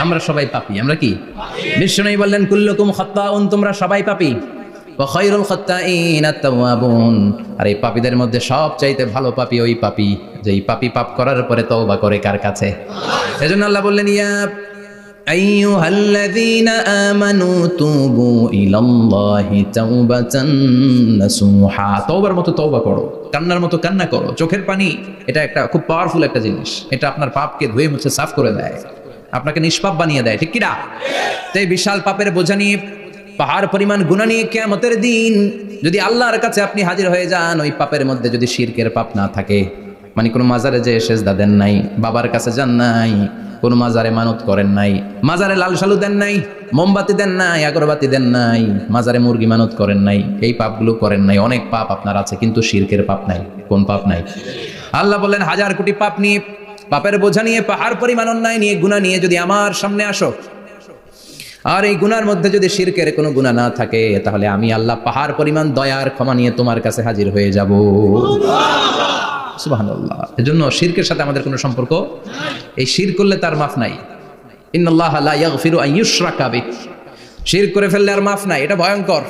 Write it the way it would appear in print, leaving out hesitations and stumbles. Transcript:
আমরা সবাই পাপী। আমরা কি? বিষ্ণু বললেন কুল্লুকুম খাত্তাউন, তোমরা সবাই পাপী। ওয়া খায়রুল খাত্তাইন আত-তাওয়াবুন, আর এই পাপীদের মধ্যে সবচাইতে ভালো পাপী ওই পাপী যেই পাপী পাপ করার পরে তওবা করে কার কাছে? এজন্য আল্লাহ বললেন ইয়া আইয়ুহাল্লাযীনা আমানু তুবু ইলাল্লাহি তাওবাতান নাসুহা। তওবার মতো তওবা করো, কান্নার মতো কান্না করো। চোখের পানি এটা একটা খুব পাওয়ারফুল একটা জিনিস। এটা আপনার পাপকে ধুয়ে মুছে সাফ করে দেয়, আপনাকে নিষ্পাপ বানিয়ে দেয়, ঠিক কি না? তাই বিশাল পাপের বোঝা নিয়ে, পাহাড় পরিমাণ গুনাহ নিয়ে কিয়ামতের দিন যদি আল্লাহর কাছে আপনি হাজির হয়ে যান, ওই পাপের মধ্যে যদি শিরকের পাপ না থাকে, মানে কোনো মাজারে যে সেজদা দেন নাই, বাবার কাছে যান নাই, কোনো মাজারে মানত করেন নাই, মাজারে লাল শালু দেন নাই, মোমবাতি দেন নাই, আগরবাতি দেন নাই, মাজারে মুরগি মানত করেন নাই, এই পাপগুলো করেন নাই, অনেক পাপ আপনার আছে, কিন্তু শিরকের পাপ নাই। কোন পাপ নাই? আল্লাহ বললেন হাজার কোটি পাপ নিয়ে, পাপের বোঝা নিয়ে, পাহাড় পরিমাণ অন্যায় নিয়ে, গুনাহ নিয়ে যদি আমার সামনে আসো, আর এই গুনার মধ্যে যদি শিরকের কোনো গুনাহ না থাকে, তাহলে আমি আল্লাহ পাহাড় পরিমাণ দয়ার ক্ষমা নিয়ে তোমার কাছে হাজির হয়ে যাব। সুবহানাল্লাহ। এজন্য শিরকের সাথে আমাদের কোনো সম্পর্ক, এই শিরক করলে তার মাফ নাই। ইন্নাল্লাহা লা ইয়াগফিরু আন ইউশরাকা বিহি, শিরক করে ফেললে আর মাফ নাই, এটা ভয়ঙ্কর।